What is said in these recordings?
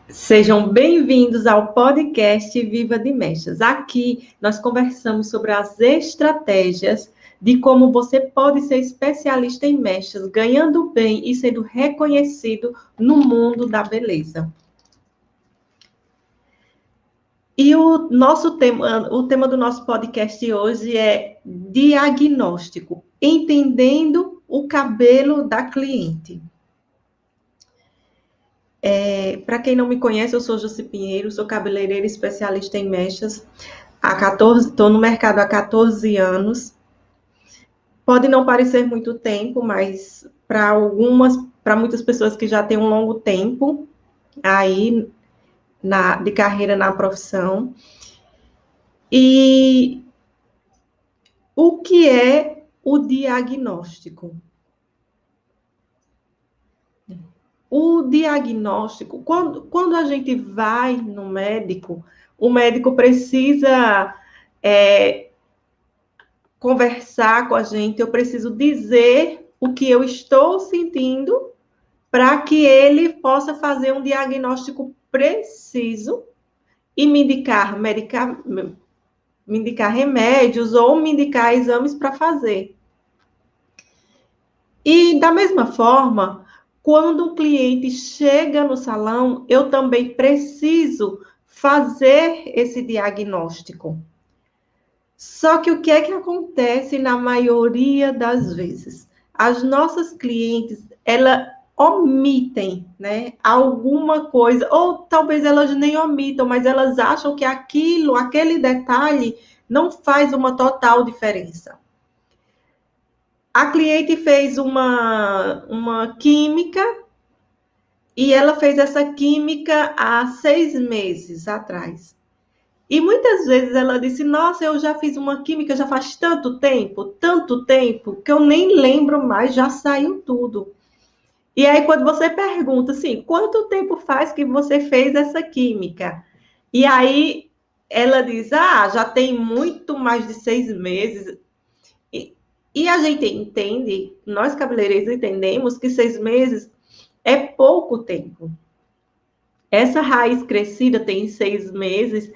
Sejam bem-vindos ao podcast Viva de Mechas. Aqui nós conversamos sobre as estratégias de como você pode ser especialista em mechas, ganhando bem e sendo reconhecido no mundo da beleza. E o tema do nosso podcast hoje é diagnóstico, entendendo o cabelo da cliente. Para quem não me conhece, eu sou Jussi Pinheiro, sou cabeleireira especialista em mechas. Estou no mercado há 14 anos. Pode não parecer muito tempo, mas para muitas pessoas que já têm um longo tempo aí de carreira na profissão. E o que é o diagnóstico? O diagnóstico, quando a gente vai no médico, o médico precisa conversar com a gente, eu preciso dizer o que eu estou sentindo para que ele possa fazer um diagnóstico preciso e me indicar remédios ou me indicar exames para fazer. E da mesma forma, quando o cliente chega no salão, eu também preciso fazer esse diagnóstico. Só que o que é que acontece na maioria das vezes? As nossas clientes, elas omitem, né, alguma coisa, ou talvez elas nem omitam, mas elas acham que aquele detalhe não faz uma total diferença. A cliente fez uma química e ela fez essa química há 6 meses atrás. E muitas vezes ela disse, nossa, eu já fiz uma química já faz tanto tempo, que eu nem lembro mais, já saiu tudo. E aí quando você pergunta assim, quanto tempo faz que você fez essa química? E aí ela diz, já tem muito mais de 6 meses. E a gente entende, nós cabeleireiros entendemos que 6 meses é pouco tempo. Essa raiz crescida tem 6 meses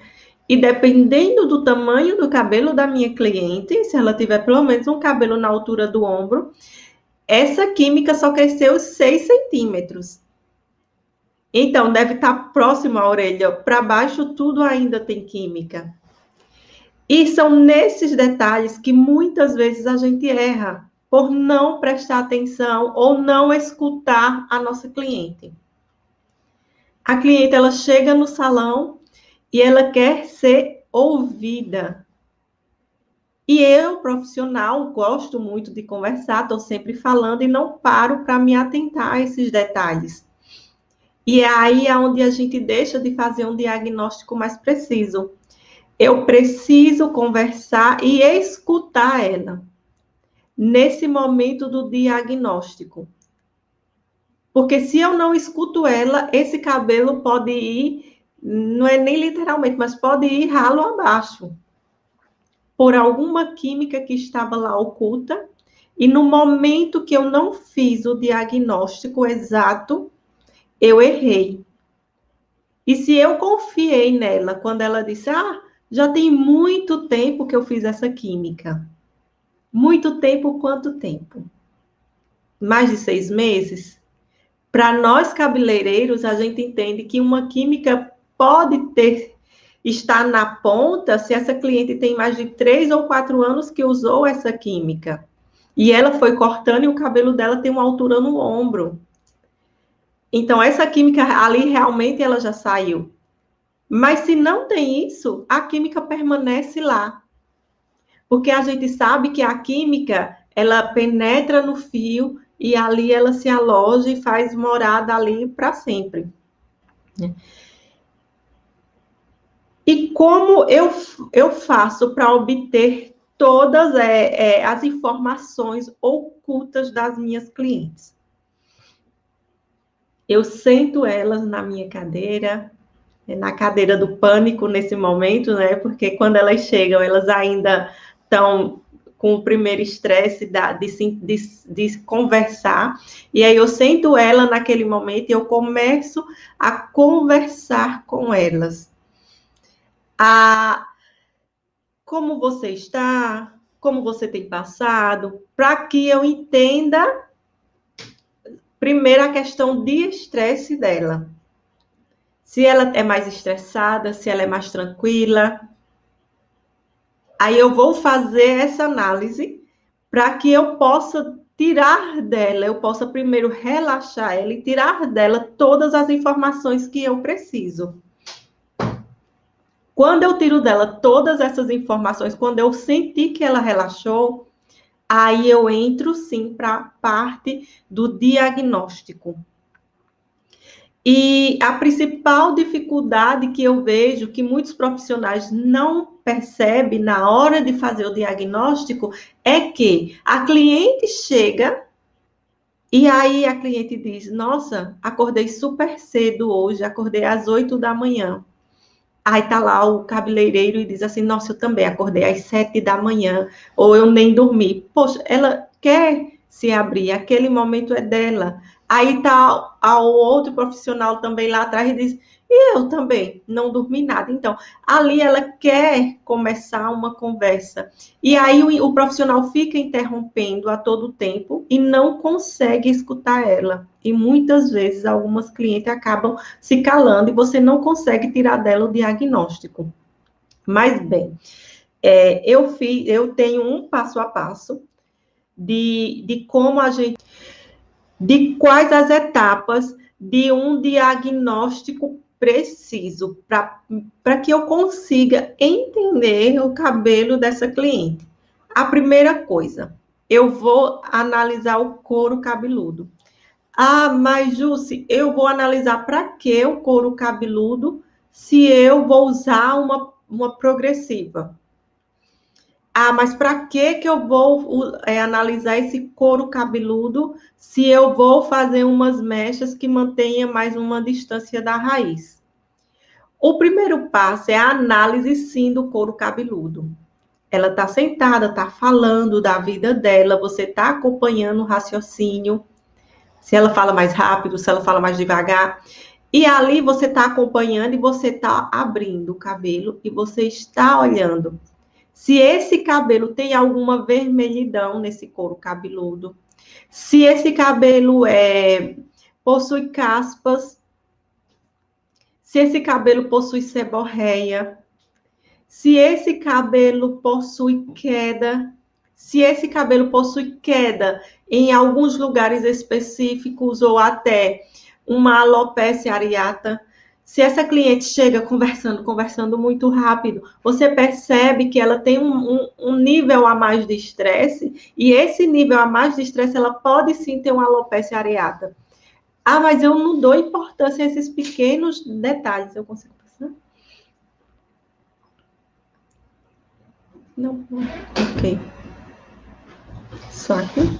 e dependendo do tamanho do cabelo da minha cliente, se ela tiver pelo menos um cabelo na altura do ombro, essa química só cresceu 6 centímetros. Então, deve estar próximo à orelha. Para baixo, tudo ainda tem química. E são nesses detalhes que muitas vezes a gente erra, por não prestar atenção ou não escutar a nossa cliente. A cliente, ela chega no salão e ela quer ser ouvida. E eu, profissional, gosto muito de conversar, estou sempre falando e não paro para me atentar a esses detalhes. E é aí onde a gente deixa de fazer um diagnóstico mais preciso. Eu preciso conversar e escutar ela nesse momento do diagnóstico. Porque se eu não escuto ela, esse cabelo pode ir, não é nem literalmente, mas pode ir ralo abaixo, por alguma química que estava lá oculta, e no momento que eu não fiz o diagnóstico exato, eu errei. E se eu confiei nela, quando ela disse, já tem muito tempo que eu fiz essa química. Muito tempo, quanto tempo? Mais de 6 meses? Para nós cabeleireiros, a gente entende que uma química pode estar na ponta se essa cliente tem mais de 3 ou 4 anos que usou essa química. E ela foi cortando e o cabelo dela tem uma altura no ombro. Então, essa química ali realmente ela já saiu. Mas se não tem isso, a química permanece lá. Porque a gente sabe que a química, ela penetra no fio e ali ela se aloja e faz morada ali para sempre. E como eu faço para obter todas as informações ocultas das minhas clientes? Eu sento elas na minha cadeira, na cadeira do pânico nesse momento, né? Porque quando elas chegam, elas ainda estão com o primeiro estresse de conversar, e aí eu sento ela naquele momento e eu começo a conversar com elas. Como você está? Como você tem passado? Para que eu entenda, primeiro, a questão de estresse dela. Se ela é mais estressada, se ela é mais tranquila. Aí eu vou fazer essa análise para que eu possa tirar dela, eu possa primeiro relaxar ela e tirar dela todas as informações que eu preciso. Quando eu tiro dela todas essas informações, quando eu sentir que ela relaxou, aí eu entro sim para a parte do diagnóstico. E a principal dificuldade que eu vejo que muitos profissionais não percebem na hora de fazer o diagnóstico é que a cliente chega e aí a cliente diz: nossa, acordei super cedo hoje, acordei às 8 da manhã. Aí tá lá o cabeleireiro e diz assim: nossa, eu também acordei às 7 da manhã, ou eu nem dormi. Poxa, ela quer se abrir, aquele momento é dela. Aí tá o outro profissional também lá atrás e diz: e eu também não dormi nada. Então, ali ela quer começar uma conversa. E aí o profissional fica interrompendo a todo tempo e não consegue escutar ela. E muitas vezes algumas clientes acabam se calando e você não consegue tirar dela o diagnóstico. Mas bem, eu tenho um passo a passo de como a gente, de quais as etapas de um diagnóstico preciso para que eu consiga entender o cabelo dessa cliente. A primeira coisa, eu vou analisar o couro cabeludo. Ah, mas Jússi, eu vou analisar para que o couro cabeludo se eu vou usar uma progressiva? Ah, mas para que eu vou analisar esse couro cabeludo se eu vou fazer umas mechas que mantenha mais uma distância da raiz? O primeiro passo é a análise, sim, do couro cabeludo. Ela está sentada, está falando da vida dela, você está acompanhando o raciocínio, se ela fala mais rápido, se ela fala mais devagar. E ali você está acompanhando e você está abrindo o cabelo e você está olhando se esse cabelo tem alguma vermelhidão nesse couro cabeludo, se esse cabelo possui caspas, se esse cabelo possui seborreia, se esse cabelo possui queda, se esse cabelo possui queda em alguns lugares específicos ou até uma alopecia areata. Se essa cliente chega conversando muito rápido, você percebe que ela tem um nível a mais de estresse, e esse nível a mais de estresse, ela pode sim ter uma alopecia areata. Ah, mas eu não dou importância a esses pequenos detalhes. Eu consigo passar? Não, ok. Só aqui.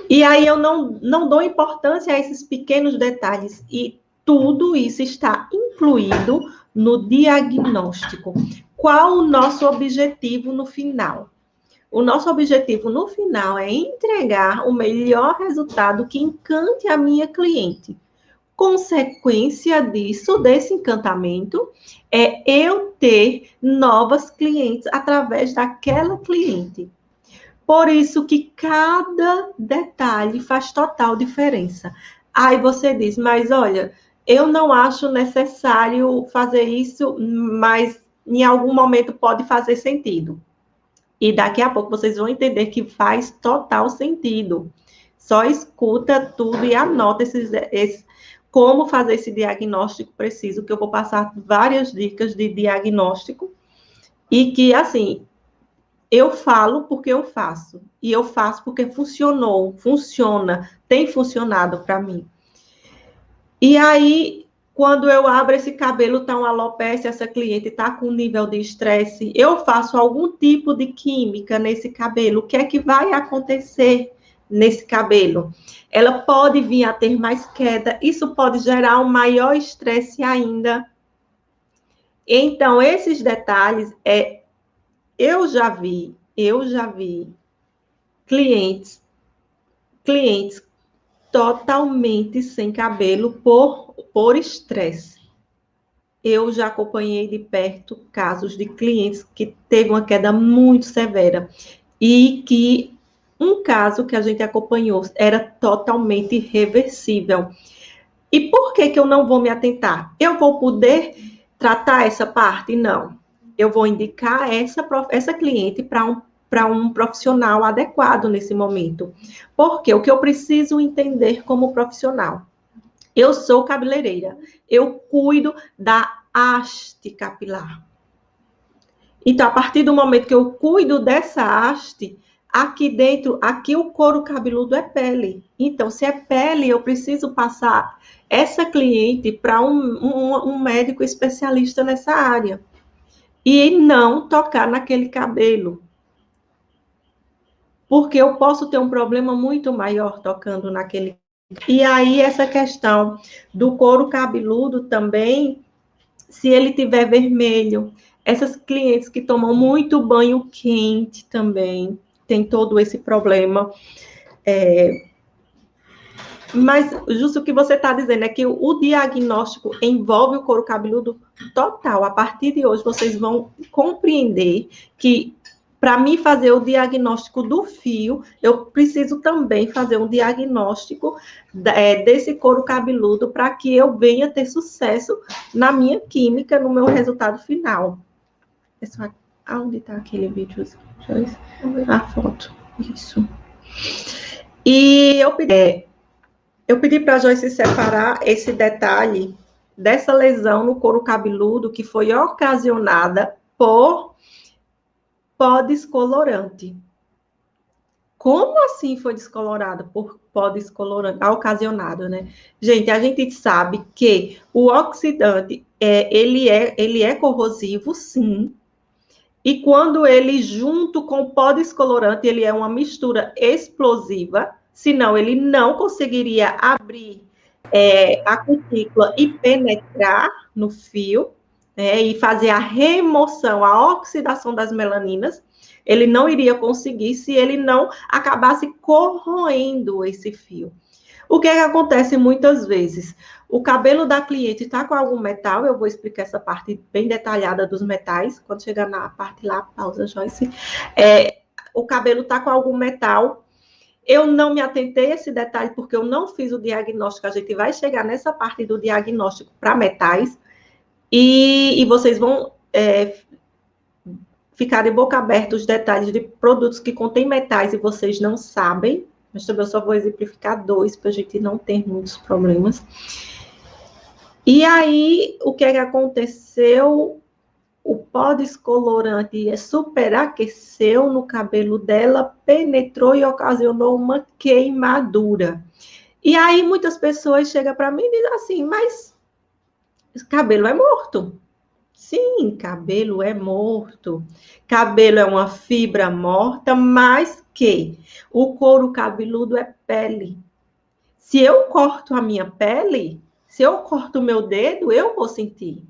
E aí eu não dou importância a esses pequenos detalhes. E tudo isso está incluído no diagnóstico. Qual o nosso objetivo no final? O nosso objetivo no final é entregar o melhor resultado que encante a minha cliente. Consequência disso, desse encantamento, é eu ter novas clientes através daquela cliente. Por isso que cada detalhe faz total diferença. Aí você diz, mas olha, eu não acho necessário fazer isso, mas em algum momento pode fazer sentido. E daqui a pouco vocês vão entender que faz total sentido. Só escuta tudo e anota como fazer esse diagnóstico preciso, que eu vou passar várias dicas de diagnóstico. E que, assim, eu falo porque eu faço. E eu faço porque funciona, tem funcionado para mim. E aí, quando eu abro esse cabelo, tá uma alopecia, essa cliente tá com nível de estresse, eu faço algum tipo de química nesse cabelo. O que é que vai acontecer nesse cabelo? Ela pode vir a ter mais queda, isso pode gerar um maior estresse ainda. Então, esses detalhes, eu já vi Eu já vi clientes totalmente sem cabelo por estresse. Eu já acompanhei de perto casos de clientes que teve uma queda muito severa e que um caso que a gente acompanhou era totalmente reversível. E por que eu não vou me atentar? Eu vou poder tratar essa parte? Não. Eu vou indicar essa cliente para um profissional adequado nesse momento. Porque o que eu preciso entender como profissional? Eu sou cabeleireira. Eu cuido da haste capilar. Então, a partir do momento que eu cuido dessa haste, aqui dentro, aqui o couro cabeludo é pele. Então, se é pele, eu preciso passar essa cliente para um médico especialista nessa área. E não tocar naquele cabelo. Porque eu posso ter um problema muito maior tocando naquele. E aí, essa questão do couro cabeludo também, se ele tiver vermelho, essas clientes que tomam muito banho quente também, tem todo esse problema. Mas justo o que você está dizendo é que o diagnóstico envolve o couro cabeludo total. A partir de hoje, vocês vão compreender que para mim fazer o diagnóstico do fio, eu preciso também fazer um diagnóstico desse couro cabeludo para que eu venha ter sucesso na minha química, no meu resultado final. Pessoal, onde está aquele vídeo? A foto. Isso. E eu pedi para a Joyce separar esse detalhe dessa lesão no couro cabeludo que foi ocasionada por pó descolorante. Como assim foi descolorada por pó descolorante? Ocasionado, né? Gente, a gente sabe que o oxidante, ele é corrosivo, sim. E quando ele, junto com o pó descolorante, ele é uma mistura explosiva, senão ele não conseguiria abrir a cutícula e penetrar no fio, né, e fazer a remoção, a oxidação das melaninas. Ele não iria conseguir se ele não acabasse corroendo esse fio. O que é que acontece muitas vezes? O cabelo da cliente está com algum metal, eu vou explicar essa parte bem detalhada dos metais, quando chegar na parte lá, pausa, Joyce. O cabelo está com algum metal, eu não me atentei a esse detalhe porque eu não fiz o diagnóstico, a gente vai chegar nessa parte do diagnóstico para metais, e vocês vão ficar de boca aberta os detalhes de produtos que contêm metais e vocês não sabem, mas também eu só vou exemplificar 2, para a gente não ter muitos problemas. E aí, o que é que aconteceu? O pó descolorante superaqueceu no cabelo dela, penetrou e ocasionou uma queimadura. E aí, muitas pessoas chegam para mim e dizem assim, mas cabelo é morto. Sim, cabelo é morto. Cabelo é uma fibra morta, mas que o couro cabeludo é pele. Se eu corto a minha pele, se eu corto o meu dedo, eu vou sentir.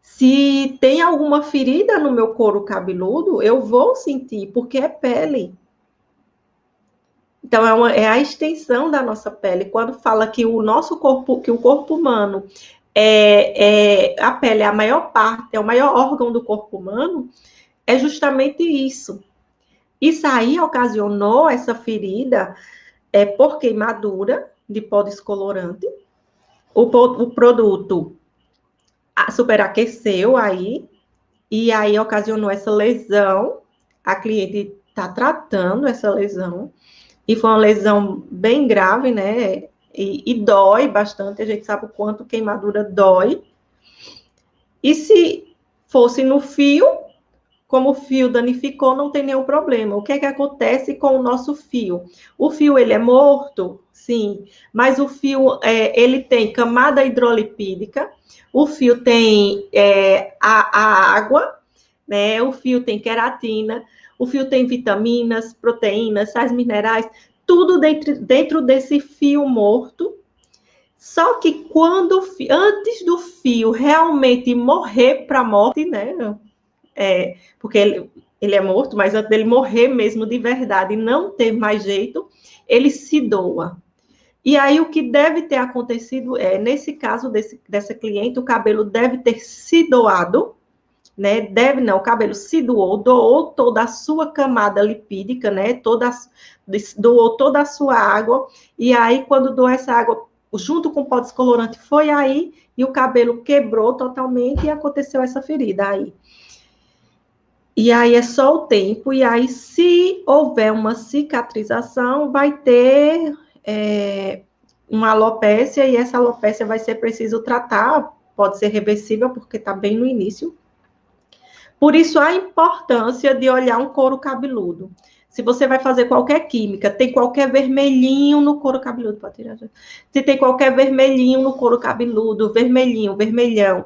Se tem alguma ferida no meu couro cabeludo, eu vou sentir, porque é pele. Então, é a extensão da nossa pele. Quando fala que o nosso corpo, que o corpo humano a pele é a maior parte, é o maior órgão do corpo humano, é justamente isso. Isso aí ocasionou essa ferida por queimadura de pó descolorante. O produto superaqueceu aí, e aí ocasionou essa lesão. A cliente está tratando essa lesão, e foi uma lesão bem grave, né? E dói bastante, a gente sabe o quanto queimadura dói. E se fosse no fio, como o fio danificou, não tem nenhum problema. O que é que acontece com o nosso fio? O fio, ele é morto? Sim, mas o fio, ele tem camada hidrolipídica, o fio tem a água, né? O fio tem queratina, o fio tem vitaminas, proteínas, sais minerais, tudo dentro desse fio morto. Só que antes do fio realmente morrer para a morte, né? Porque ele é morto, mas antes dele morrer mesmo de verdade e não ter mais jeito, ele se doa. E aí, o que deve ter acontecido é, nesse caso dessa cliente, o cabelo deve ter se doado, né? Deve não, o cabelo se doou toda a sua camada lipídica, né? Doou toda a sua água, e aí, quando doou essa água, junto com o pó descolorante, foi aí, e o cabelo quebrou totalmente, e aconteceu essa ferida aí. E aí é só o tempo, e aí, se houver uma cicatrização, vai ter uma alopécia, e essa alopécia vai ser preciso tratar, pode ser reversível, porque está bem no início. Por isso, a importância de olhar um couro cabeludo. Se você vai fazer qualquer química, tem qualquer vermelhinho no couro cabeludo, pode tirar. Se tem qualquer vermelhinho no couro cabeludo, vermelhinho, vermelhão,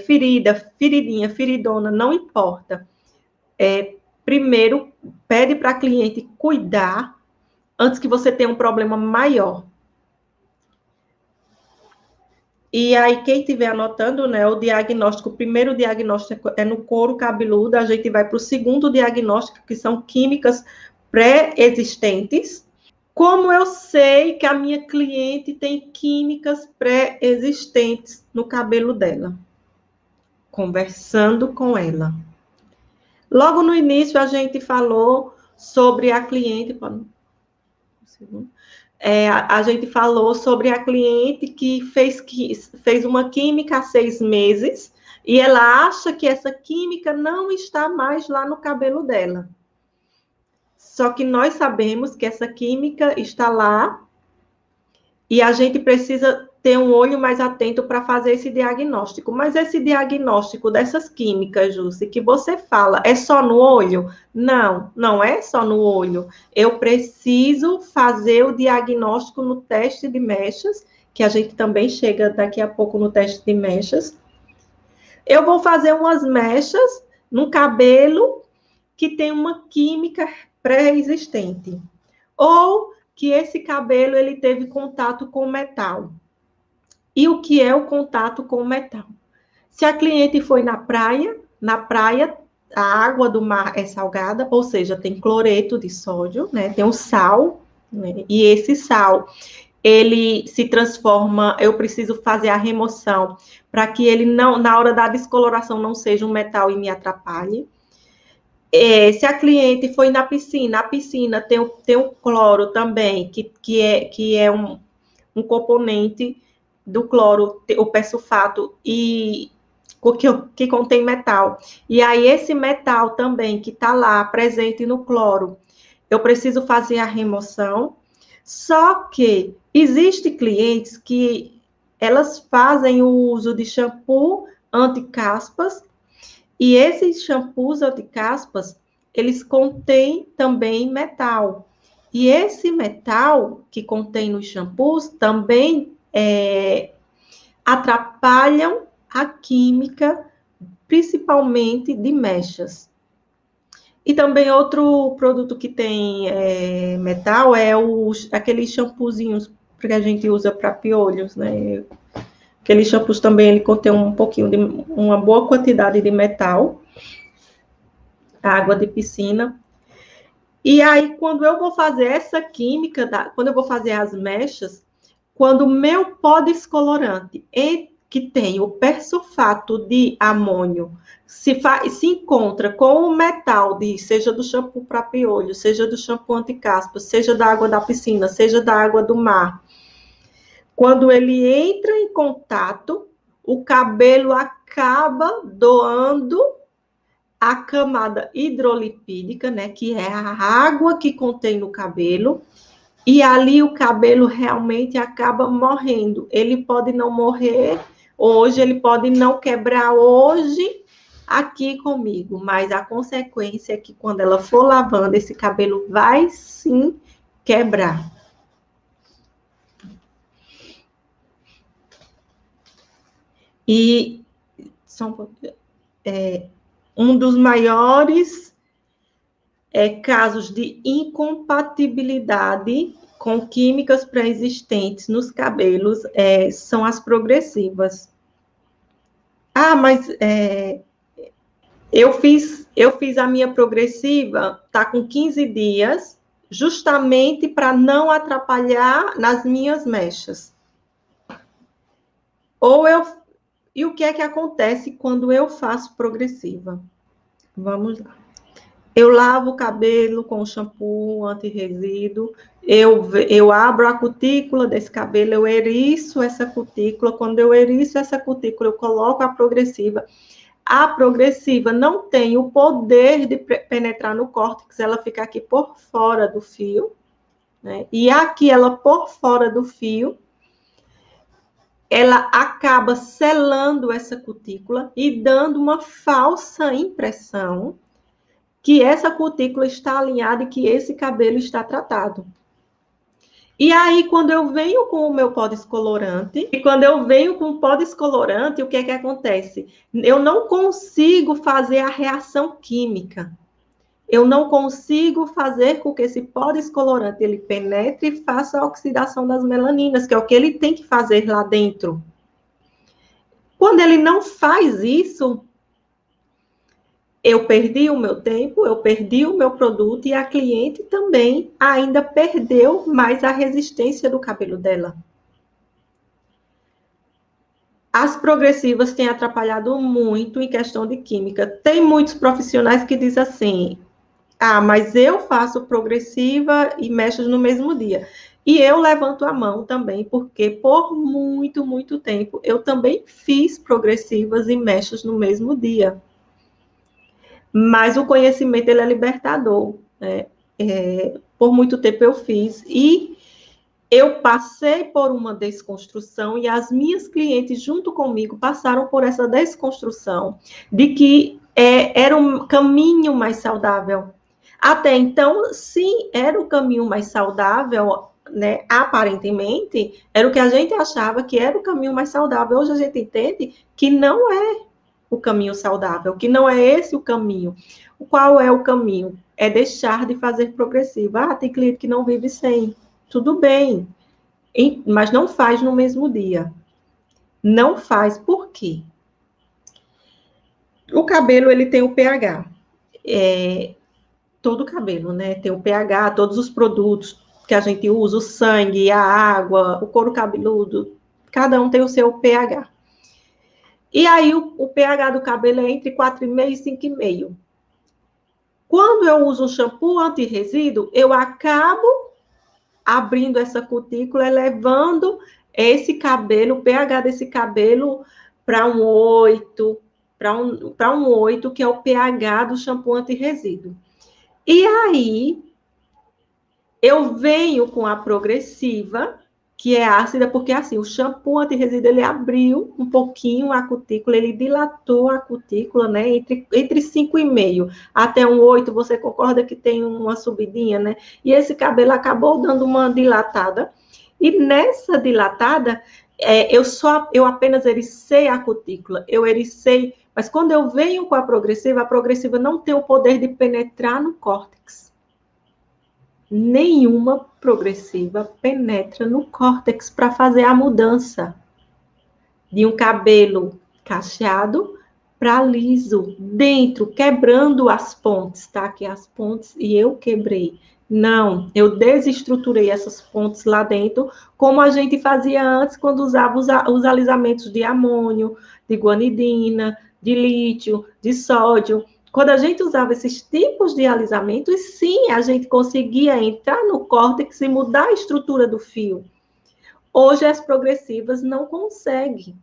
ferida, feridinha, feridona, não importa. Primeiro, pede para a cliente cuidar antes que você tenha um problema maior. E aí, quem estiver anotando, né, o diagnóstico, o primeiro diagnóstico é no couro cabeludo, a gente vai para o segundo diagnóstico, que são químicas pré-existentes. Como eu sei que a minha cliente tem químicas pré-existentes no cabelo dela? Conversando com ela. Logo no início, a gente falou sobre a cliente. A gente falou sobre a cliente que fez uma química há 6 meses e ela acha que essa química não está mais lá no cabelo dela. Só que nós sabemos que essa química está lá e a gente precisa ter um olho mais atento para fazer esse diagnóstico. Mas esse diagnóstico dessas químicas, Jússi, que você fala, é só no olho? Não, não é só no olho. Eu preciso fazer o diagnóstico no teste de mechas, que a gente também chega daqui a pouco no teste de mechas. Eu vou fazer umas mechas no cabelo que tem uma química pré-existente. Ou que esse cabelo ele teve contato com metal. E o que é o contato com metal? Se a cliente foi na praia a água do mar é salgada, ou seja, tem cloreto de sódio, né? Tem o sal, né? E esse sal, ele se transforma, eu preciso fazer a remoção para que ele não, na hora da descoloração, não seja um metal e me atrapalhe. Se a cliente foi na piscina, a piscina tem o cloro também, que é um componente do cloro, o persulfato, e que contém metal. E aí, esse metal também, que está lá, presente no cloro, eu preciso fazer a remoção. Só que existem clientes que elas fazem o uso de shampoo anti-caspas, e esses shampoos anti-caspas, eles contêm também metal. E esse metal que contém nos shampoos também atrapalham a química, principalmente de mechas. E também outro produto que tem metal é aqueles shampoozinhos que a gente usa para piolhos, né? Aqueles shampoos também ele contém uma boa quantidade de metal, água de piscina. E aí, quando eu vou fazer essa química, quando eu vou fazer as mechas, quando o meu pó descolorante, que tem o persulfato de amônio, se encontra com o metal, seja do shampoo para piolho, seja do shampoo anti-caspa, seja da água da piscina, seja da água do mar, quando ele entra em contato, o cabelo acaba doando a camada hidrolipídica, né, que é a água que contém no cabelo, e ali o cabelo realmente acaba morrendo. Ele pode não morrer hoje, ele pode não quebrar hoje aqui comigo, mas a consequência é que quando ela for lavando, esse cabelo vai sim quebrar. E um dos maiores casos de incompatibilidade com químicas pré-existentes nos cabelos são as progressivas. Mas Eu fiz a minha progressiva, tá com 15 dias, justamente para não atrapalhar nas minhas mechas. E o que é que acontece quando eu faço progressiva? Vamos lá. Eu lavo o cabelo com shampoo anti-resíduo, eu abro a cutícula desse cabelo, eu eriço essa cutícula. Quando eu eriço essa cutícula, eu coloco a progressiva. A progressiva não tem o poder de penetrar no córtex, ela fica aqui por fora do fio, né? E aqui, ela por fora do fio, ela acaba selando essa cutícula e dando uma falsa impressão que essa cutícula está alinhada e que esse cabelo está tratado. E aí, quando eu venho com o meu pó descolorante, o que é que acontece? Eu não consigo fazer a reação química. Eu não consigo fazer com que esse pó descolorante ele penetre e faça a oxidação das melaninas, que é o que ele tem que fazer lá dentro. Quando ele não faz isso, eu perdi o meu tempo, eu perdi o meu produto e a cliente também ainda perdeu mais a resistência do cabelo dela. As progressivas têm atrapalhado muito em questão de química. Tem muitos profissionais que dizem assim: ah, mas eu faço progressiva e mechas no mesmo dia. E eu levanto a mão também, porque por muito, muito tempo eu também fiz progressivas e mechas no mesmo dia. Mas o conhecimento, ele é libertador, né? Por muito tempo eu fiz. E eu passei por uma desconstrução e as minhas clientes, junto comigo, passaram por essa desconstrução de que era um caminho mais saudável. Até então, sim, era o caminho mais saudável, né? Aparentemente, era o que a gente achava que era o caminho mais saudável. Hoje a gente entende que não é o caminho saudável, que não é esse o caminho. Qual é o caminho? É deixar de fazer progressiva. Ah, tem cliente que não vive sem. Tudo bem, mas não faz no mesmo dia. Não faz. Por quê? O cabelo, ele tem o pH. Todo o cabelo, né? Tem o pH, todos os produtos que a gente usa, o sangue, a água, o couro cabeludo, cada um tem o seu pH. E aí, o pH do cabelo é entre 4,5 e 5,5. Quando eu uso um shampoo anti-resíduo, eu acabo abrindo essa cutícula, elevando esse cabelo, o pH desse cabelo para um 8, para um 8, que é o pH do shampoo anti-resíduo. E aí, eu venho com a progressiva, que é ácida, porque assim, o shampoo anti-resíduo, ele abriu um pouquinho a cutícula, ele dilatou a cutícula, né, entre 5,5 até um 8, você concorda que tem uma subidinha, né? E esse cabelo acabou dando uma dilatada, e nessa dilatada, eu apenas ericei a cutícula, eu ericei, mas quando eu venho com a progressiva não tem o poder de penetrar no córtex. Nenhuma progressiva penetra no córtex para fazer a mudança de um cabelo cacheado para liso, dentro, quebrando as pontes, tá? Aqui as pontes, e eu quebrei. Não, eu desestruturei essas pontes lá dentro, como a gente fazia antes, quando usava os alisamentos de amônio, de guanidina, de lítio, de sódio. Quando a gente usava esses tipos de alisamentos, sim, a gente conseguia entrar no córtex e mudar a estrutura do fio. Hoje, as progressivas não conseguem.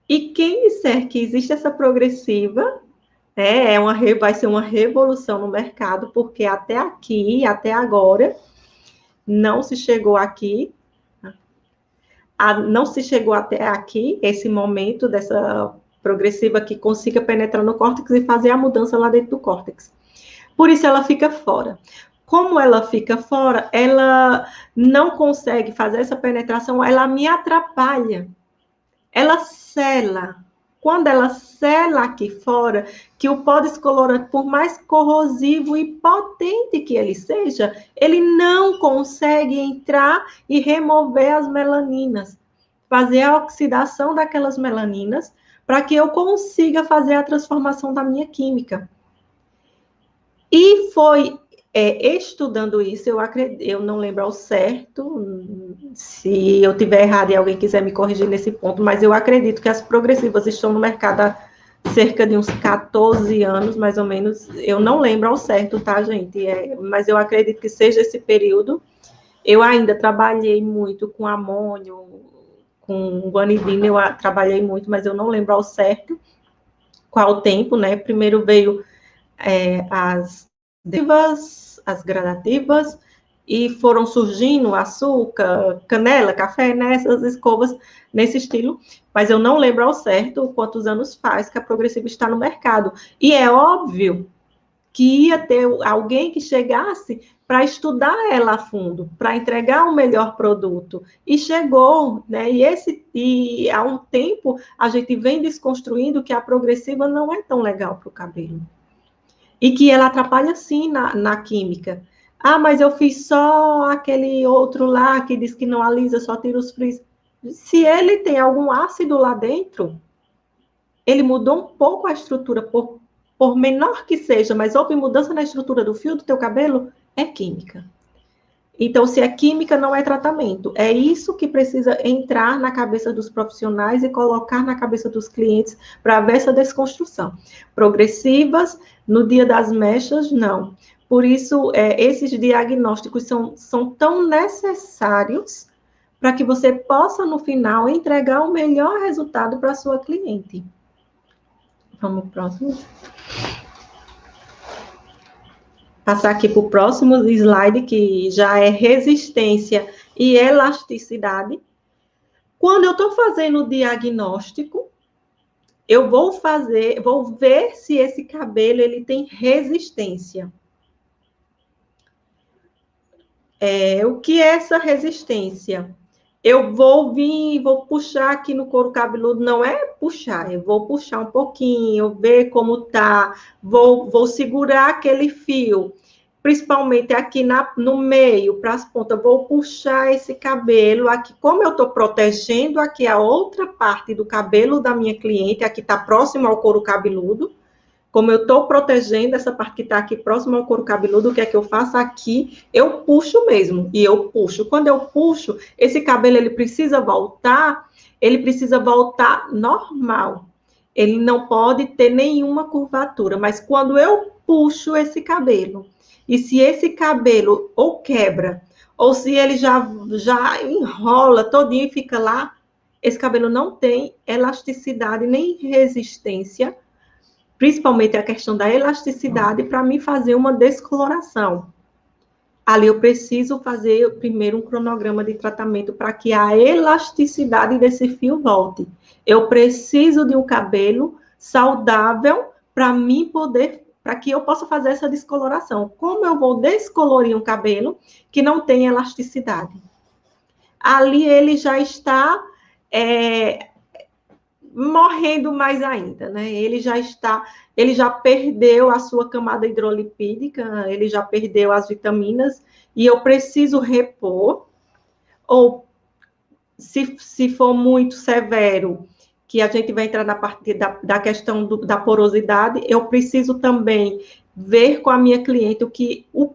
E quem disser que existe essa progressiva, vai ser uma revolução no mercado, porque até aqui, até agora, não se chegou aqui, não se chegou até aqui, esse momento dessa progressiva que consiga penetrar no córtex e fazer a mudança lá dentro do córtex. Por isso ela fica fora. Como ela fica fora, ela não consegue fazer essa penetração, ela me atrapalha. Ela sela. Quando ela sela aqui fora, que o pó descolorante, por mais corrosivo e potente que ele seja, ele não consegue entrar e remover as melaninas, fazer a oxidação daquelas melaninas, para que eu consiga fazer a transformação da minha química. E foi estudando isso, eu não lembro ao certo, se eu tiver errado e alguém quiser me corrigir nesse ponto, mas eu acredito que as progressivas estão no mercado há cerca de uns 14 anos, mais ou menos. Eu não lembro ao certo, tá, gente? Mas eu acredito que seja esse período. Eu ainda trabalhei muito com amônio, com guanidina, eu trabalhei muito, mas eu não lembro ao certo qual o tempo, né? Primeiro veio as as gradativas, e foram surgindo açúcar, canela, café, nessas escovas, nesse estilo, mas eu não lembro ao certo quantos anos faz que a Progressiva está no mercado. E é óbvio que ia ter alguém que chegasse para estudar ela a fundo, para entregar um melhor produto. E chegou, né? E há um tempo a gente vem desconstruindo que a Progressiva não é tão legal para o cabelo. E que ela atrapalha sim na química. Ah, mas eu fiz só aquele outro lá que diz que não alisa, só tira os frios. Se ele tem algum ácido lá dentro, ele mudou um pouco a estrutura, por menor que seja, mas houve mudança na estrutura do fio do teu cabelo, é química. Então, se é química, não é tratamento. É isso que precisa entrar na cabeça dos profissionais e colocar na cabeça dos clientes para ver essa desconstrução. Progressivas, no dia das mechas, não. Por isso, esses diagnósticos são tão necessários para que você possa, no final, entregar o melhor resultado para a sua cliente. Vamos para o próximo. Passar aqui para o próximo slide, que já é resistência e elasticidade. Quando eu estou fazendo o diagnóstico, eu vou ver se esse cabelo ele tem resistência. O que é essa resistência? Eu vou puxar aqui no couro cabeludo, não é puxar, eu vou puxar um pouquinho, ver como tá, vou segurar aquele fio, principalmente aqui no meio, para as pontas, vou puxar esse cabelo aqui, como eu estou protegendo aqui a outra parte do cabelo da minha cliente, aqui está próximo ao couro cabeludo, como eu estou protegendo essa parte que está aqui próximo ao couro cabeludo, o que é que eu faço aqui? Eu puxo mesmo, e eu puxo. Quando eu puxo, esse cabelo, ele precisa voltar normal. Ele não pode ter nenhuma curvatura, mas quando eu puxo esse cabelo, e se esse cabelo ou quebra, ou se ele já enrola todinho e fica lá, esse cabelo não tem elasticidade nem resistência, principalmente a questão da elasticidade, para mim fazer uma descoloração. Ali eu preciso fazer primeiro um cronograma de tratamento para que a elasticidade desse fio volte. Eu preciso de um cabelo saudável para que eu possa fazer essa descoloração. Como eu vou descolorir um cabelo que não tem elasticidade? Ali ele já está morrendo mais ainda, né? Ele já perdeu a sua camada hidrolipídica, ele já perdeu as vitaminas, e eu preciso repor, ou se for muito severo, que a gente vai entrar na parte da questão da porosidade, eu preciso também ver com a minha cliente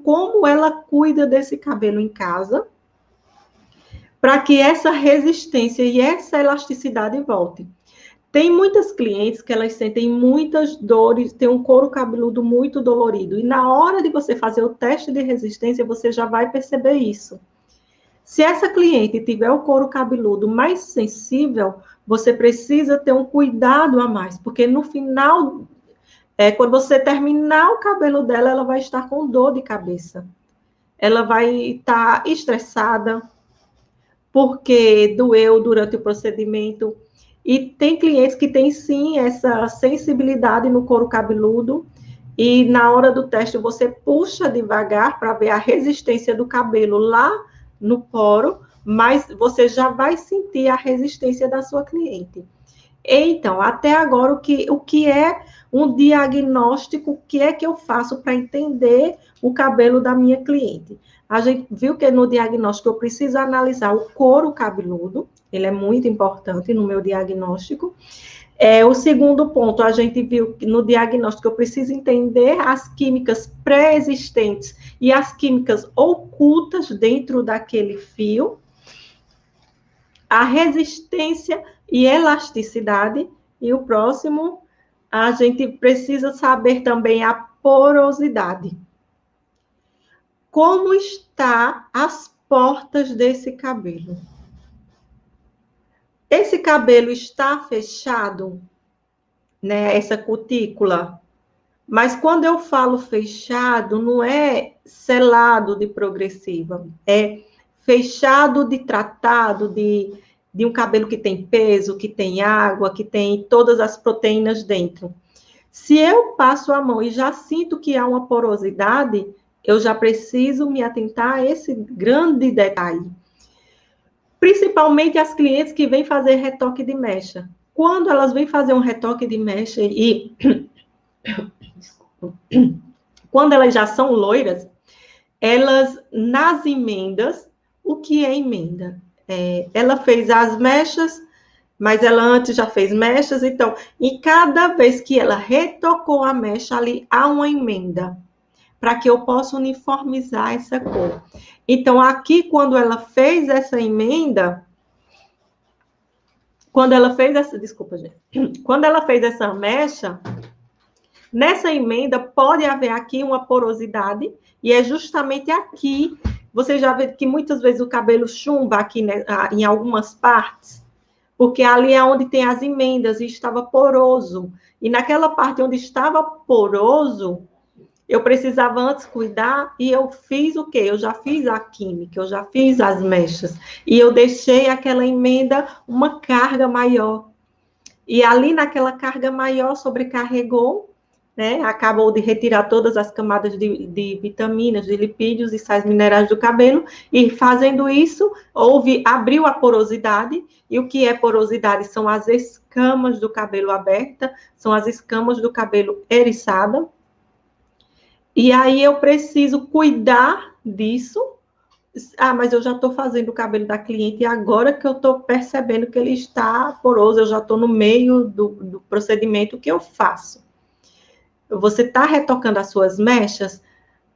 como ela cuida desse cabelo em casa, para que essa resistência e essa elasticidade volte. Tem muitas clientes que elas sentem muitas dores, tem um couro cabeludo muito dolorido. E na hora de você fazer o teste de resistência, você já vai perceber isso. Se essa cliente tiver o couro cabeludo mais sensível, você precisa ter um cuidado a mais, porque no final, quando você terminar o cabelo dela, ela vai estar com dor de cabeça. Ela vai estar estressada, porque doeu durante o procedimento. E tem clientes que têm, sim, essa sensibilidade no couro cabeludo, e na hora do teste você puxa devagar para ver a resistência do cabelo lá no poro, mas você já vai sentir a resistência da sua cliente. Então, até agora, o que é um diagnóstico, o que é que eu faço para entender o cabelo da minha cliente? A gente viu que no diagnóstico eu preciso analisar o couro cabeludo, ele é muito importante no meu diagnóstico. O segundo ponto, a gente viu que no diagnóstico eu preciso entender as químicas pré-existentes e as químicas ocultas dentro daquele fio, a resistência e elasticidade, e o próximo, a gente precisa saber também a porosidade. Como está as portas desse cabelo? Esse cabelo está fechado, né? Essa cutícula. Mas quando eu falo fechado, não é selado de progressiva, é fechado de tratado, de um cabelo que tem peso, que tem água, que tem todas as proteínas dentro. Se eu passo a mão e já sinto que há uma porosidade, eu já preciso me atentar a esse grande detalhe. Principalmente as clientes que vêm fazer retoque de mecha. Quando elas vêm fazer um retoque de mecha e quando elas já são loiras, elas, nas emendas, o que é emenda? Ela fez as mechas, mas ela antes já fez mechas, então, e cada vez que ela retocou a mecha, ali há uma emenda, para que eu possa uniformizar essa cor. Então, aqui, quando ela fez essa emenda, desculpa, gente, quando ela fez essa mecha, nessa emenda pode haver aqui uma porosidade, e é justamente aqui, você já vê que muitas vezes o cabelo chumba aqui, né, em algumas partes, porque ali é onde tem as emendas e estava poroso. E naquela parte onde estava poroso, eu precisava antes cuidar e eu fiz o quê? Eu já fiz a química, eu já fiz as mechas. E eu deixei aquela emenda uma carga maior. E ali naquela carga maior sobrecarregou, né? Acabou de retirar todas as camadas de vitaminas, de lipídios e sais minerais do cabelo, e fazendo isso, abriu a porosidade, e o que é porosidade? São as escamas do cabelo aberta, são as escamas do cabelo eriçada, e aí eu preciso cuidar disso. Mas eu já estou fazendo o cabelo da cliente e agora que eu estou percebendo que ele está poroso, eu já estou no meio do procedimento que eu faço. Você está retocando as suas mechas?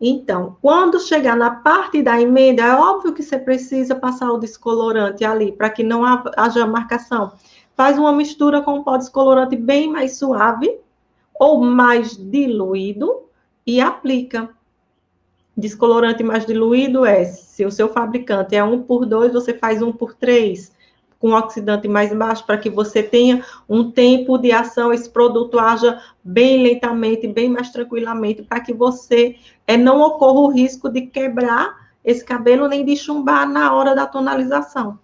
Então, quando chegar na parte da emenda, é óbvio que você precisa passar o descolorante ali, para que não haja marcação. Faz uma mistura com um pó descolorante bem mais suave, ou mais diluído, e aplica. Descolorante mais diluído se o seu fabricante é 1/2, você faz 1/3, com oxidante mais baixo, para que você tenha um tempo de ação, esse produto haja bem lentamente, bem mais tranquilamente, para que você não ocorra o risco de quebrar esse cabelo, nem de chumbar na hora da tonalização.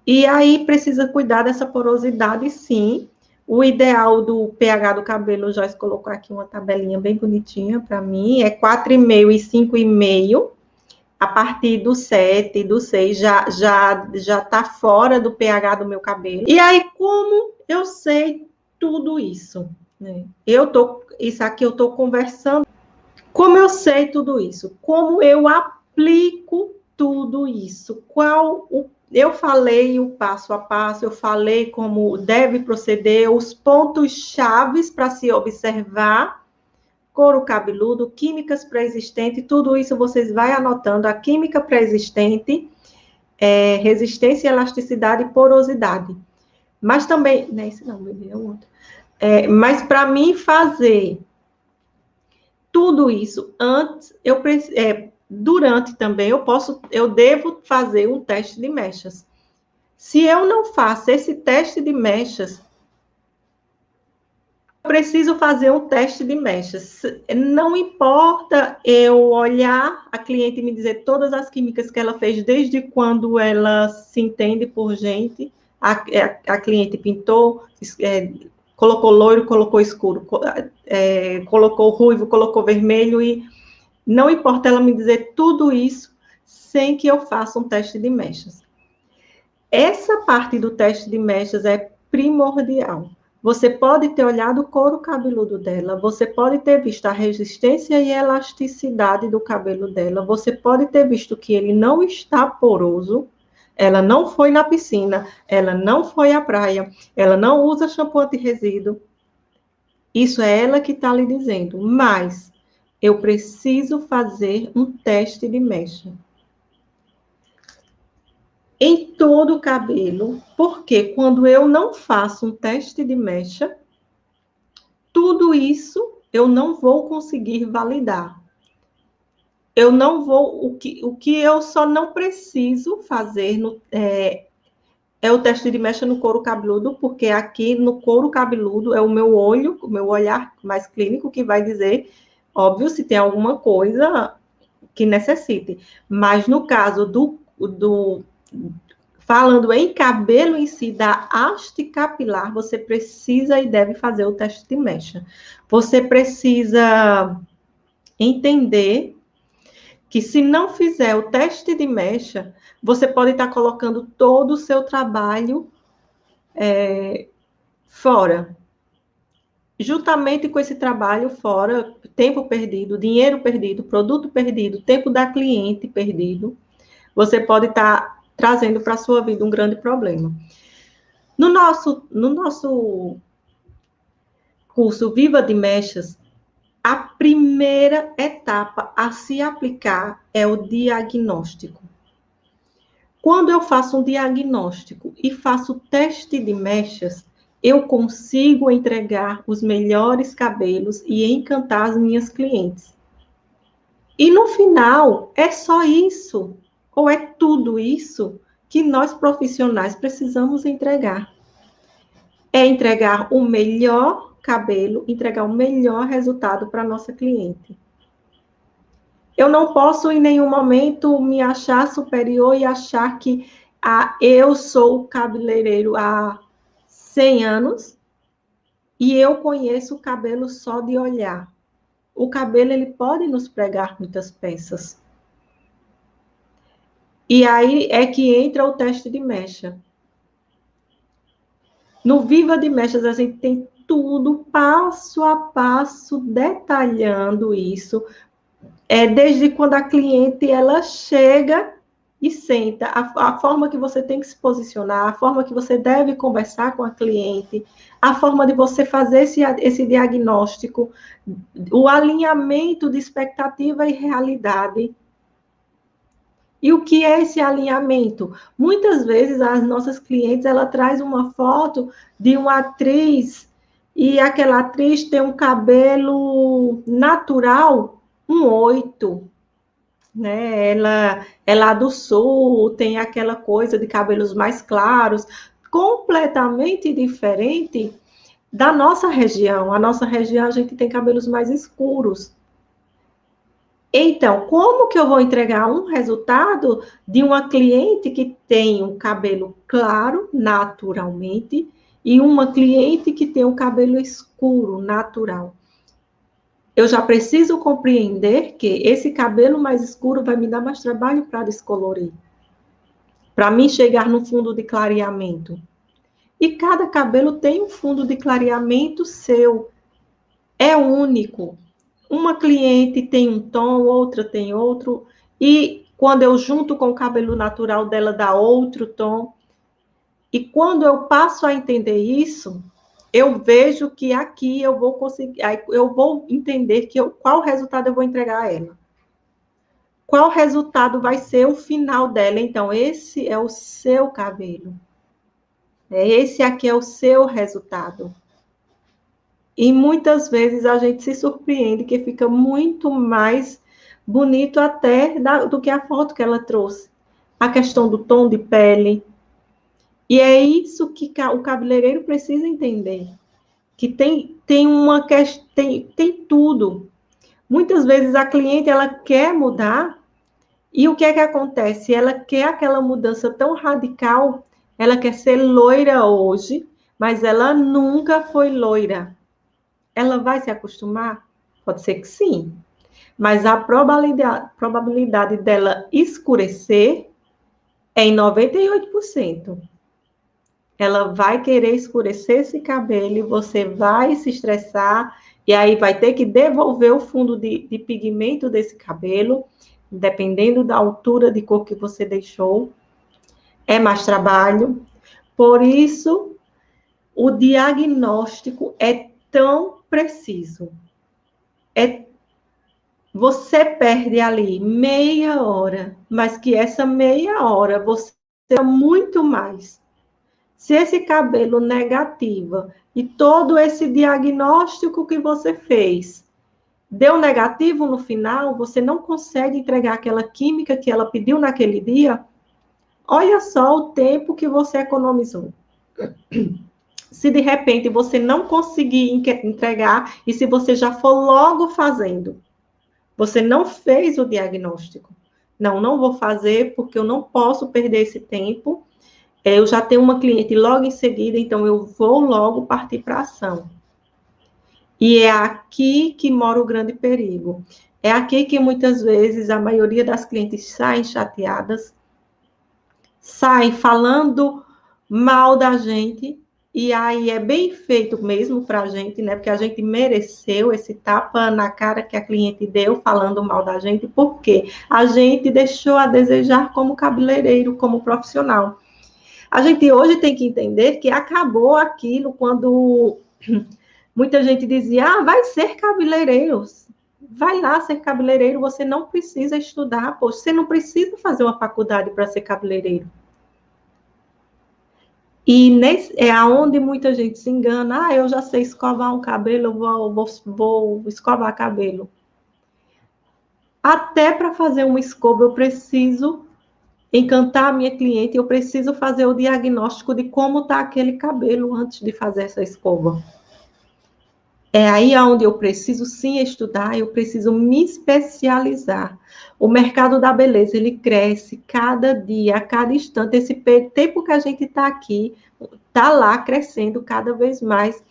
E aí, precisa cuidar dessa porosidade, sim. O ideal do pH do cabelo, o Joyce colocou aqui uma tabelinha bem bonitinha para mim, é 4,5 e 5,5. A partir do 7, do 6, já tá fora do pH do meu cabelo. E aí, como eu sei tudo isso? Né? Isso aqui eu tô conversando. Como eu sei tudo isso? Como eu aplico tudo isso? Eu falei o passo a passo, eu falei como deve proceder, os pontos chaves para se observar, couro cabeludo, químicas pré-existentes, tudo isso vocês vão anotando, a química pré-existente, resistência, elasticidade e porosidade. Mas também, não é esse não, meu Deus, é outro. Mas para mim fazer tudo isso antes, durante também, eu devo fazer um teste de mechas. Se eu não faço esse teste de mechas, eu preciso fazer um teste de mechas. Não importa eu olhar a cliente e me dizer todas as químicas que ela fez, desde quando ela se entende por gente, a cliente pintou, colocou loiro, colocou escuro, colocou ruivo, colocou vermelho, e não importa ela me dizer tudo isso sem que eu faça um teste de mechas. Essa parte do teste de mechas é primordial, Você pode ter olhado o couro cabeludo dela, você pode ter visto a resistência e elasticidade do cabelo dela, você pode ter visto que ele não está poroso, ela não foi na piscina, ela não foi à praia, ela não usa shampoo anti-resíduo. Isso é ela que está lhe dizendo, mas eu preciso fazer um teste de mecha em todo o cabelo, porque quando eu não faço um teste de mecha, tudo isso eu não vou conseguir validar. Eu não vou, o que eu só não preciso fazer é o teste de mecha no couro cabeludo, porque aqui no couro cabeludo é o meu olho, o meu olhar mais clínico que vai dizer, óbvio, se tem alguma coisa que necessite. Mas no caso falando em cabelo em si, da haste capilar, você precisa e deve fazer o teste de mecha. Você precisa entender que se não fizer o teste de mecha, você pode estar colocando todo o seu trabalho fora. Juntamente com esse trabalho fora, tempo perdido, dinheiro perdido, produto perdido, tempo da cliente perdido, você pode estar trazendo para a sua vida um grande problema. No nosso curso Viva de Mechas, a primeira etapa a se aplicar é o diagnóstico. Quando eu faço um diagnóstico e faço teste de mechas, eu consigo entregar os melhores cabelos e encantar as minhas clientes. E no final, é só isso, ou é tudo isso que nós profissionais precisamos entregar. É entregar o melhor cabelo, entregar o melhor resultado para a nossa cliente. Eu não posso em nenhum momento me achar superior e achar que eu sou cabeleireiro há 100 anos e eu conheço o cabelo só de olhar. O cabelo ele pode nos pregar muitas peças. E aí é que entra o teste de mecha. No Viva de Mechas, a gente tem tudo passo a passo, detalhando isso. Desde quando a cliente ela chega e senta, a forma que você tem que se posicionar, a forma que você deve conversar com a cliente, a forma de você fazer esse diagnóstico, o alinhamento de expectativa e realidade. E o que é esse alinhamento? Muitas vezes as nossas clientes ela traz uma foto de uma atriz e aquela atriz tem um cabelo natural, um 8, né? Ela é lá do sul, tem aquela coisa de cabelos mais claros, completamente diferente da nossa região. A nossa região a gente tem cabelos mais escuros. Então, como que eu vou entregar um resultado de uma cliente que tem um cabelo claro, naturalmente, e uma cliente que tem um cabelo escuro, natural? Eu já preciso compreender que esse cabelo mais escuro vai me dar mais trabalho para descolorir, para mim chegar no fundo de clareamento. E cada cabelo tem um fundo de clareamento seu, é único. Uma cliente tem um tom, outra tem outro, e quando eu junto com o cabelo natural dela, dá outro tom. E quando eu passo a entender isso, eu vejo que aqui eu vou conseguir, eu vou entender qual resultado eu vou entregar a ela. Qual resultado vai ser o final dela? Então, esse é o seu cabelo. Esse aqui é o seu resultado. E muitas vezes a gente se surpreende que fica muito mais bonito até do que a foto que ela trouxe. A questão do tom de pele. E é isso que o cabeleireiro precisa entender. Que tem uma questão, tem tudo. Muitas vezes a cliente ela quer mudar e o que é que acontece? Ela quer aquela mudança tão radical, ela quer ser loira hoje, mas ela nunca foi loira. Ela vai se acostumar? Pode ser que sim. Mas a probabilidade dela escurecer é em 98%. ela vai querer escurecer esse cabelo e você vai se estressar, e aí vai ter que devolver o fundo de pigmento desse cabelo, dependendo da altura de cor que você deixou. É mais trabalho. Por isso, o diagnóstico é tão preciso. Você perde ali meia hora, mas que essa meia hora você tem muito mais. Se esse cabelo negativa e todo esse diagnóstico que você fez deu negativo no final, você não consegue entregar aquela química que ela pediu naquele dia, olha só o tempo que você economizou. Se de repente você não conseguir entregar, e se você já for logo fazendo, você não fez o diagnóstico. Não vou fazer porque eu não posso perder esse tempo. Eu já tenho uma cliente logo em seguida, então eu vou logo partir para a ação. E é aqui que mora o grande perigo. É aqui que muitas vezes a maioria das clientes saem chateadas, saem falando mal da gente, e aí é bem feito mesmo para a gente, né? Porque a gente mereceu esse tapa na cara que a cliente deu falando mal da gente, porque a gente deixou a desejar como cabeleireiro, como profissional. A gente hoje tem que entender que acabou aquilo quando muita gente dizia, vai ser cabeleireiro, vai lá ser cabeleireiro, você não precisa estudar, poxa, você não precisa fazer uma faculdade para ser cabeleireiro. E é aonde muita gente se engana, eu já sei escovar um cabelo, eu vou escovar cabelo. Até para fazer uma escova eu preciso encantar a minha cliente, eu preciso fazer o diagnóstico de como está aquele cabelo antes de fazer essa escova. É aí onde eu preciso sim estudar, eu preciso me especializar. O mercado da beleza, ele cresce cada dia, a cada instante. Esse tempo que a gente está aqui, está lá crescendo cada vez mais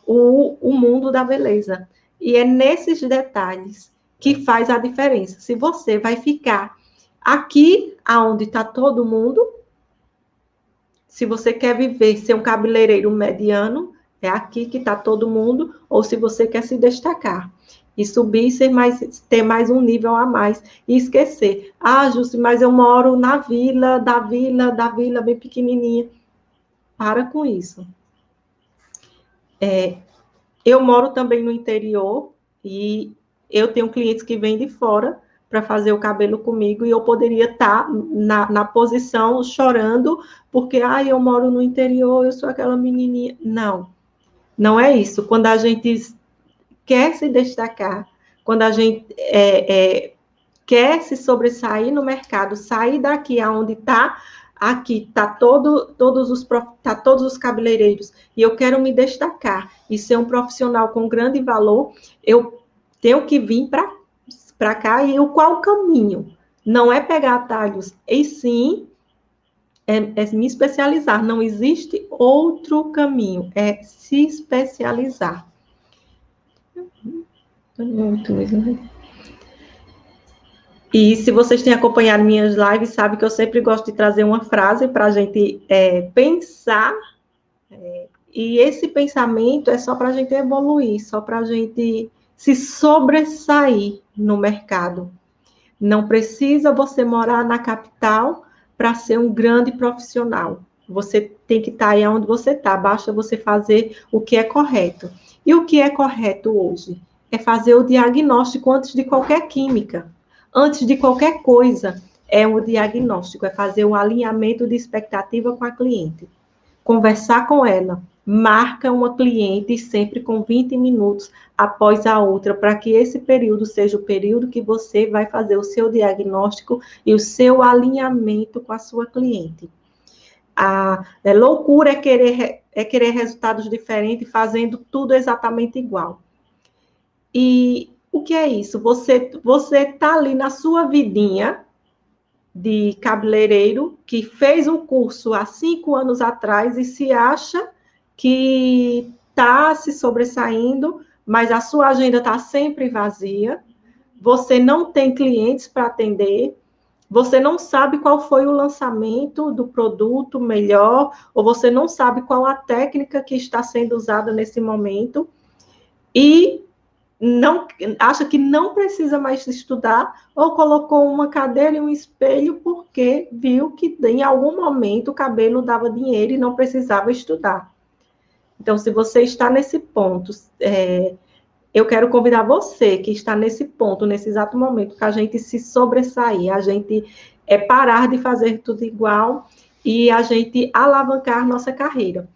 o mundo da beleza. E é nesses detalhes que faz a diferença. Se você vai ficar aqui, aonde está todo mundo, se você quer viver, ser um cabeleireiro mediano, é aqui que está todo mundo, ou se você quer se destacar e subir, ter mais um nível a mais, e esquecer, Júcia, mas eu moro na vila, da vila bem pequenininha. Para com isso. Eu moro também no interior, e eu tenho clientes que vêm de fora para fazer o cabelo comigo, e eu poderia estar na posição chorando, porque, eu moro no interior, eu sou aquela menininha. Não é isso. Quando a gente quer se destacar, quando a gente quer se sobressair no mercado, sair daqui aonde está, aqui está todos os cabeleireiros, e eu quero me destacar e ser um profissional com grande valor, eu tenho que vir para cá. E qual o caminho? Não é pegar atalhos, e sim é me especializar. Não existe outro caminho, é se especializar. Muito mesmo. E se vocês têm acompanhado minhas lives, sabe que eu sempre gosto de trazer uma frase para a gente pensar, e esse pensamento é só para a gente evoluir, só para a gente se sobressair no mercado. Não precisa você morar na capital para ser um grande profissional. Você tem que estar aí onde você está, basta você fazer o que é correto. E o que é correto hoje? É fazer o diagnóstico antes de qualquer química, antes de qualquer coisa. É o diagnóstico, é fazer um alinhamento de expectativa com a cliente. Conversar com ela, marca uma cliente sempre com 20 minutos após a outra, para que esse período seja o período que você vai fazer o seu diagnóstico e o seu alinhamento com a sua cliente. A loucura é querer resultados diferentes, fazendo tudo exatamente igual. E o que é isso? Você está ali na sua vidinha de cabeleireiro, que fez um curso há 5 anos atrás e se acha que está se sobressaindo, mas a sua agenda está sempre vazia, você não tem clientes para atender, Você não sabe qual foi o lançamento do produto melhor, ou você não sabe qual a técnica que está sendo usada nesse momento, e não acha que não precisa mais estudar, ou colocou uma cadeira e um espelho porque viu que em algum momento o cabelo dava dinheiro e não precisava estudar. Então, se você está nesse ponto, eu quero convidar você que está nesse ponto, nesse exato momento, para a gente se sobressair, a gente parar de fazer tudo igual e a gente alavancar nossa carreira.